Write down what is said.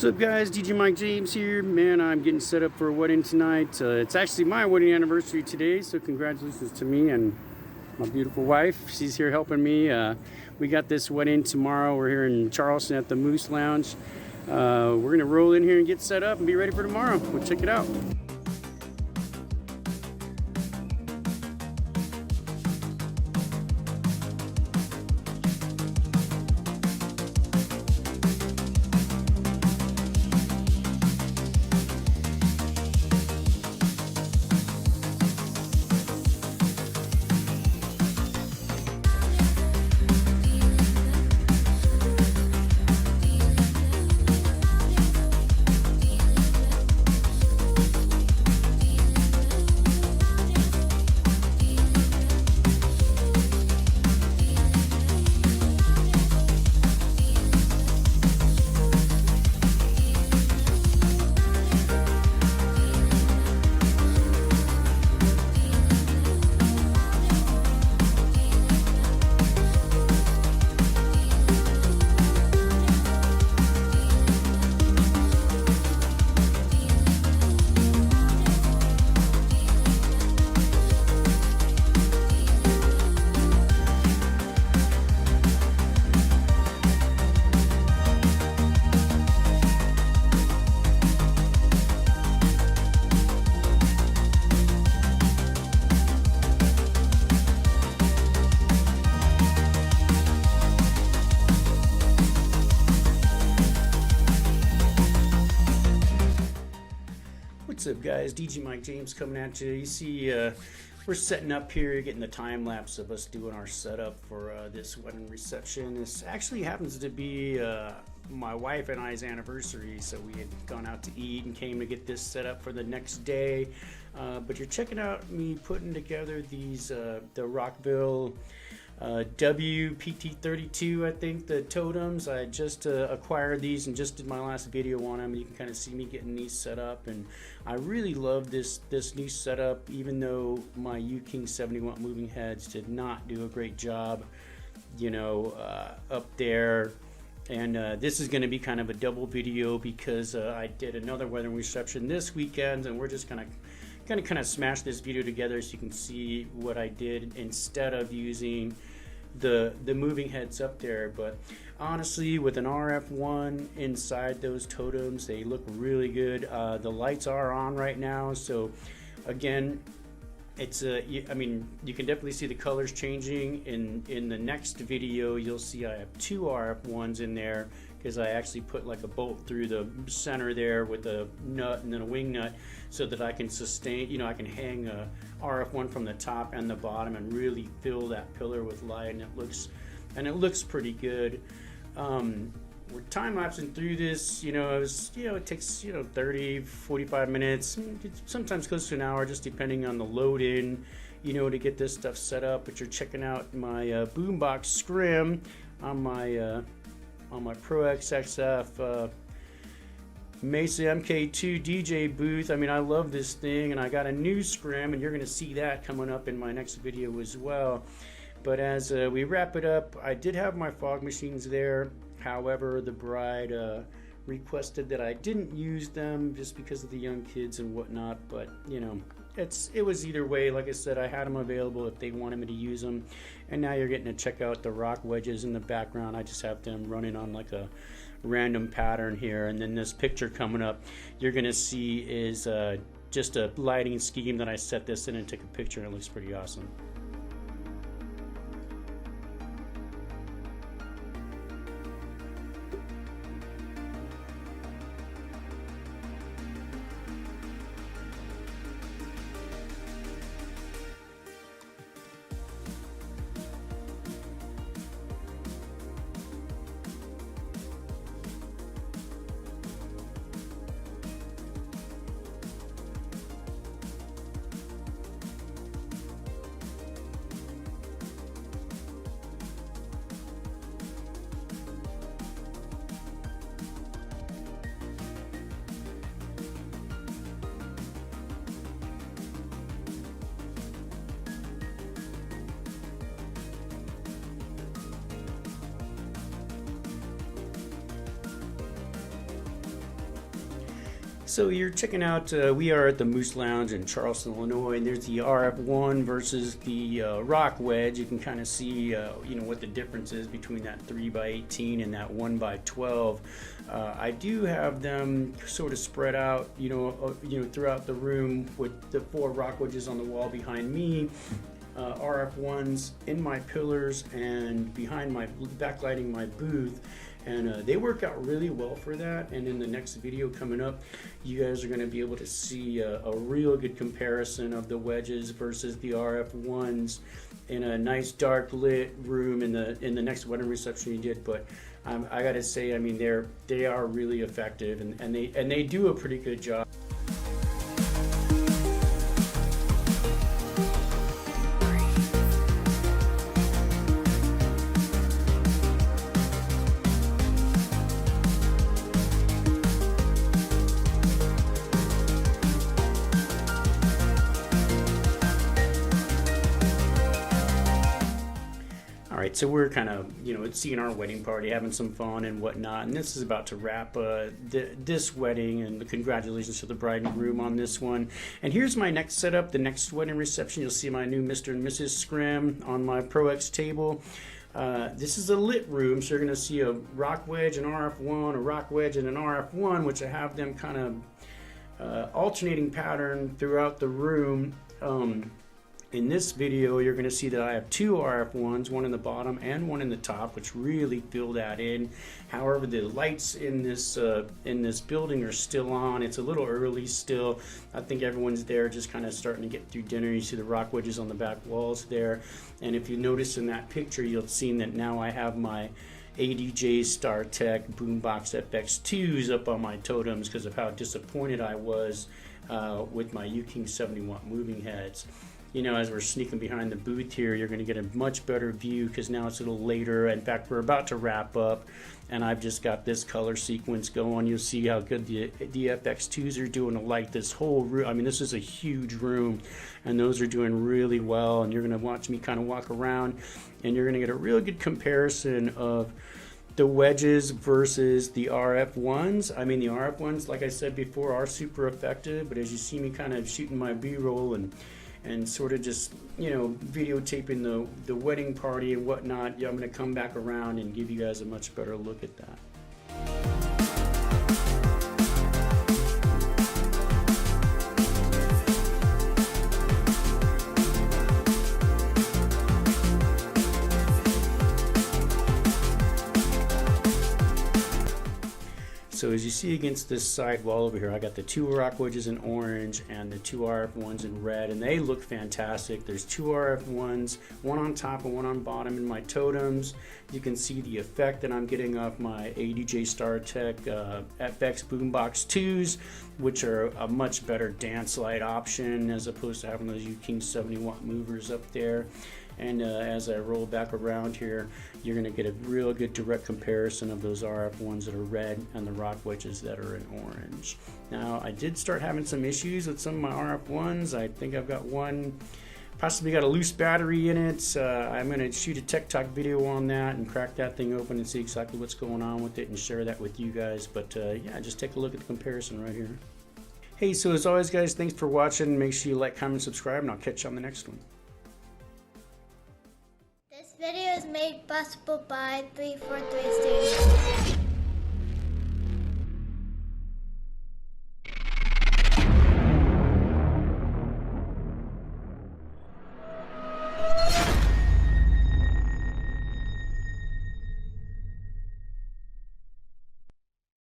What's up, guys? DJ Mike James here. Man, I'm getting set up for a wedding tonight. It's actually my wedding anniversary today, so congratulations to me and my beautiful wife. She's here helping me. We got this wedding tomorrow. We're here in Charleston at the Moose Lounge. We're going to roll in here and get set up and be ready for tomorrow. We'll check it out. What's up, guys? DJ Mike James coming at you. You see, we're setting up here, getting the time lapse of us doing our setup for this wedding reception. This actually happens to be my wife and I's anniversary, so we had gone out to eat and came to get this set up for the next day. But you're checking out me putting together these the RockVille WPT32, I think, the Totems. I just acquired these and just did my last video on them. You can kind of see me getting these set up, and I really love this new setup, even though my UKing 70-watt moving heads did not do a great job, you know, up there. And this is going to be kind of a double video because I did another wedding reception this weekend, and we're just gonna kind of smash this video together so you can see what I did instead of using the moving heads up there. But honestly, with an RF1 inside those Totems, they look really good. The lights are on right now, so again, it's I mean, you can definitely see the colors changing. In the next video, you'll see I have two RF1s in there because I actually put like a bolt through the center there with a nut and then a wing nut so that I can sustain, you know, I can hang a RF1 from the top and the bottom and really fill that pillar with light, and it looks pretty good. We're time lapsing through this, it takes 30-45 minutes, sometimes close to an hour, just depending on the load in, to get this stuff set up. But you're checking out my boombox scrim on my ProX XF Mesa MK2 DJ booth. I mean, I love this thing, and I got a new scrim, and you're going to see that coming up in my next video as well. But as we wrap it up, I did have my fog machines there. However, the bride requested that I didn't use them just because of the young kids and whatnot. But it was either way. Like I said, I had them available if they wanted me to use them. And now you're getting to check out the rock wedges in the background. I just have them running on like a random pattern here. And then this picture coming up, you're gonna see is just a lighting scheme that I set this in and took a picture, and it looks pretty awesome. So you're checking out, we are at the Moose Lounge in Charleston, Illinois, and there's the RF1 versus the Rock Wedge. You can kind of see, you know, what the difference is between that 3x18 and that 1x12. I do have them sort of spread out, you know, throughout the room with the 4 Rock Wedges on the wall behind me. RF1s in my pillars and behind my backlighting my booth, and they work out really well for that. And in the next video coming up, you guys are going to be able to see a real good comparison of the wedges versus the RF1s in a nice dark lit room in the next wedding reception you did. But I gotta say, I mean, they are really effective, and they do a pretty good job. Alright, so we're kind of, you know, seeing our wedding party, having some fun and whatnot, and this is about to wrap this wedding, and the congratulations to the bride and groom on this one. And here's my next setup, the next wedding reception. You'll see my new Mr. and Mrs. Scrim on my ProX table. This is a lit room, so you're going to see a Rock Wedge, an RF1, a Rock Wedge, and an RF1, which I have them kind of alternating pattern throughout the room. In this video, you're going to see that I have 2 RF1s, one in the bottom and one in the top, which really fill that in. However, the lights in this building are still on. It's a little early still. I think everyone's there just kind of starting to get through dinner. You see the Rock Wedges on the back walls there. And if you notice in that picture, you'll see that now I have my ADJ Startec Boombox FX2s up on my totems because of how disappointed I was with my UKing 70-watt moving heads. You know, as we're sneaking behind the booth here, you're going to get a much better view because now it's a little later. In fact, we're about to wrap up, and I've just got this color sequence going. You'll see how good the FX2s are doing to light this whole room. I mean, this is a huge room, and those are doing really well. And you're going to watch me kind of walk around, and you're going to get a real good comparison of the wedges versus the RF1s. I mean, the RF1s, like I said before, are super effective, but as you see me kind of shooting my B-roll and sort of just, you know, videotaping the wedding party and whatnot, yeah, I'm going to come back around and give you guys a much better look at that. So as you see against this side wall over here, I got the 2 Rock Wedges in orange and the 2 RF1s in red, and they look fantastic. There's 2 RF1s, one on top and one on bottom in my totems. You can see the effect that I'm getting off my ADJ Startec FX Boombox 2s, which are a much better dance light option as opposed to having those UKing 70-watt movers up there. And as I roll back around here, you're going to get a real good direct comparison of those RF1s that are red and the Rock Wedges that are in orange. Now, I did start having some issues with some of my RF1s. I think I've got one, possibly got a loose battery in it. I'm going to shoot a Tech Talk video on that and crack that thing open and see exactly what's going on with it and share that with you guys. But yeah, just take a look at the comparison right here. Hey, so as always, guys, thanks for watching. Make sure you like, comment, subscribe, and I'll catch you on the next one. This video is made possible by 343 Studios.